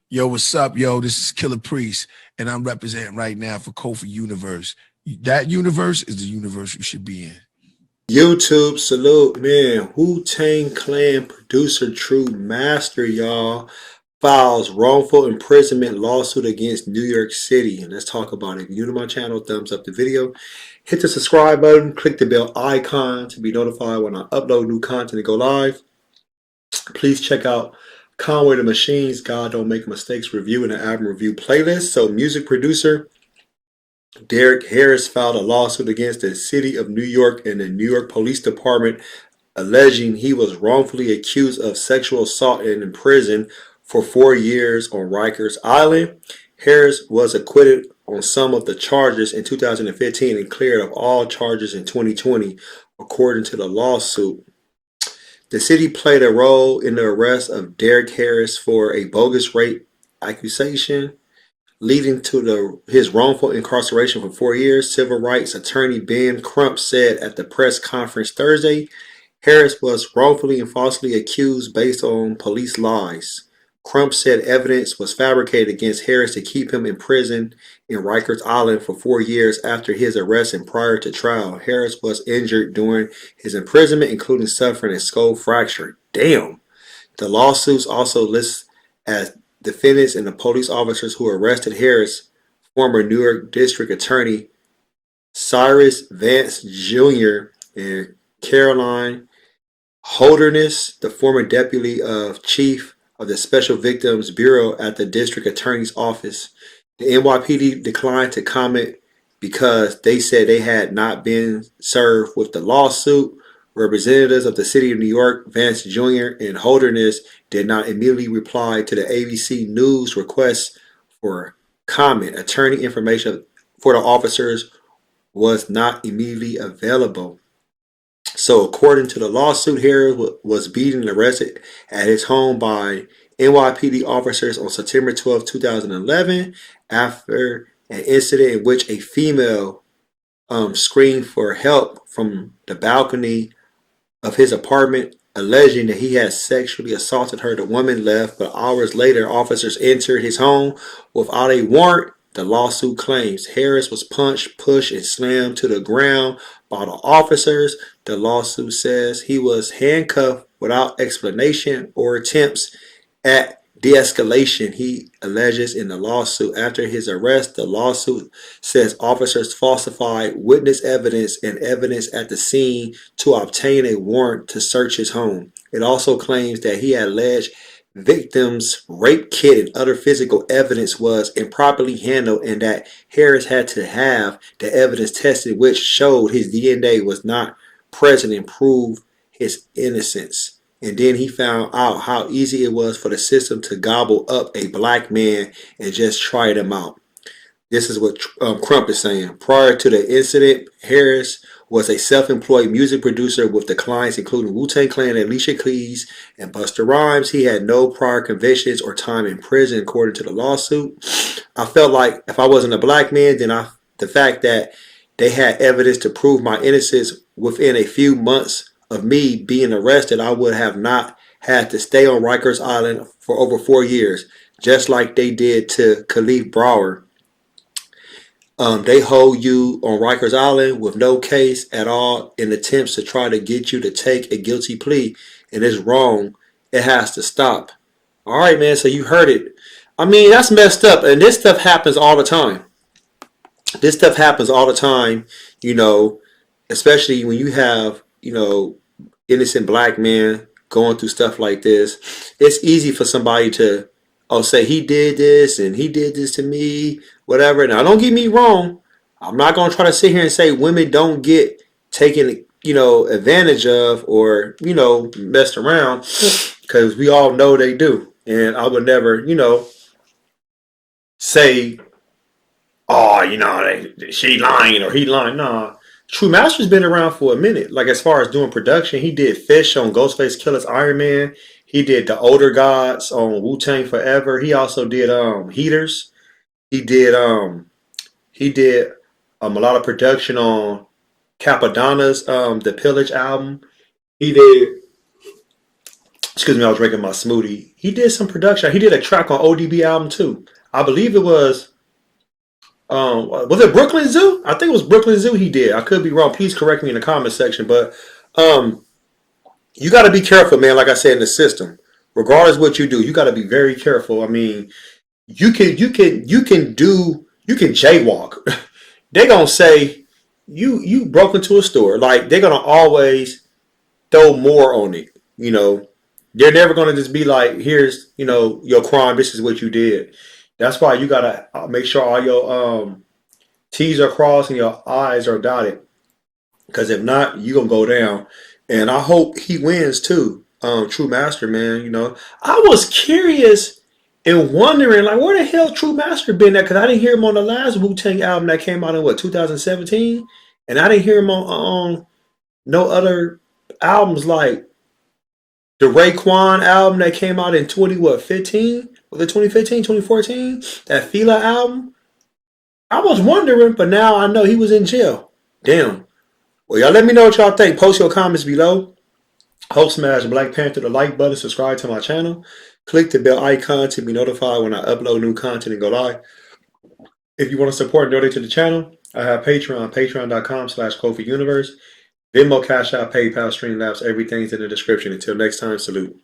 Yo, what's up, yo? This is Killer Priest, and I'm representing right now for Kofi Universe. That universe is the universe you should be in. YouTube salute, man. Wu-Tang Clan producer True Master, y'all, files wrongful imprisonment lawsuit against New York City. And let's talk about it. If you're new to my channel, thumbs up the video. Hit the subscribe button. Click the bell icon to be notified when I upload new content and go live. Please check out Conway the Machine's God Don't Make Mistakes review and the album review playlist. So, music producer Derek Harris filed a lawsuit against the city of New York and the New York Police Department alleging he was wrongfully accused of sexual assault and imprisoned for 4 years on Rikers Island. Harris was acquitted on some of the charges in 2015 and cleared of all charges in 2020, according to the lawsuit. The city played a role in the arrest of Derek Harris for a bogus rape accusation leading to his wrongful incarceration for 4 years. Civil rights attorney Ben Crump said at the press conference Thursday, Harris was wrongfully and falsely accused based on police lies. Crump said evidence was fabricated against Harris to keep him imprisoned in Rikers Island for 4 years after his arrest and prior to trial. Harris was injured during his imprisonment, including suffering a skull fracture. Damn. The lawsuits also list as defendants and the police officers who arrested Harris, former New York District Attorney Cyrus Vance Jr. and Caroline Holderness, the former deputy chief of the Special Victims Bureau at the District Attorney's Office. The NYPD declined to comment because they said they had not been served with the lawsuit. Representatives of the city of New York, Vance Jr. and Holderness, did not immediately reply to the ABC News request for comment. Attorney information for the officers was not immediately available. So, according to the lawsuit, Harris was beaten and arrested at his home by NYPD officers on September 12, 2011, after an incident in which a female screamed for help from the balcony of his apartment, alleging that he had sexually assaulted her. The woman left, but hours later, officers entered his home without a warrant. The lawsuit claims Harris was punched, pushed, and slammed to the ground by the officers. The lawsuit says he was handcuffed without explanation or attempts at de-escalation, he alleges in the lawsuit. After his arrest, the lawsuit says officers falsified witness evidence and evidence at the scene to obtain a warrant to search his home. It also claims that he alleged victim's rape kit and other physical evidence was improperly handled and that Harris had to have the evidence tested, which showed his DNA was not present and proved his innocence. And then he found out how easy it was for the system to gobble up a black man and just try him out. This is what Crump is saying. Prior to the incident, Harris was a self-employed music producer with the clients including Wu-Tang Clan, Alicia Keys, and Busta Rhymes. He had no prior convictions or time in prison, according to the lawsuit. I felt like if I wasn't a black man, then the fact that they had evidence to prove my innocence within a few months of me being arrested, I would have not had to stay on Rikers Island for over 4 years, just like they did to Khalif Brower. They hold you on Rikers Island with no case at all in attempts to try to get you to take a guilty plea, and it's wrong. It has to stop. All right, man, so you heard it. I mean, that's messed up, and this stuff happens all the time. This stuff happens all the time, you know, especially when you have, innocent black men going through stuff like this. It's easy for somebody to, say he did this and he did this to me, whatever. Now, don't get me wrong. I'm not going to try to sit here and say women don't get taken, advantage of or, messed around, because we all know they do. And I would never, say, oh, she lying or he lying. Nah. True Master's been around for a minute. Like, as far as doing production, he did Fish on Ghostface Killer's Iron Man. He did The Older Gods on Wu-Tang Forever. He also did Heaters. He did a lot of production on Capadonna's The Pillage album. He did Excuse me, I was drinking my smoothie. He did some production. He did a track on ODB album too. I believe it was it Brooklyn Zoo? I think it was Brooklyn Zoo he did. I could be wrong. Please correct me in the comment section. But um, you got to be careful, man. Like I said, in the system, regardless what you do, you got to be very careful. I mean, you can jaywalk. They gonna say you broke into a store. Like they're gonna always throw more on it. You know, they're never gonna just be like, here's your crime. This is what you did. That's why you gotta make sure all your T's are crossed and your I's are dotted. Because if not, you gonna go down. And I hope he wins too. True Master, man. I was curious and wondering like where the hell True Master been at? Because I didn't hear him on the last Wu-Tang album that came out in what 2017, and I didn't hear him on no other albums like the Raekwon album that came out in 15? Was it 2015, 2014? That Fila album. I was wondering, but now I know he was in jail. Damn. Well, y'all let me know what y'all think. Post your comments below. Hope smash Black Panther the like button. Subscribe to my channel. Click the bell icon to be notified when I upload new content and go live. If you want to support and donate to the channel, I have Patreon, patreon.com/KofiUniverse. Venmo, CashApp, PayPal, Streamlabs, everything's in the description. Until next time, salute.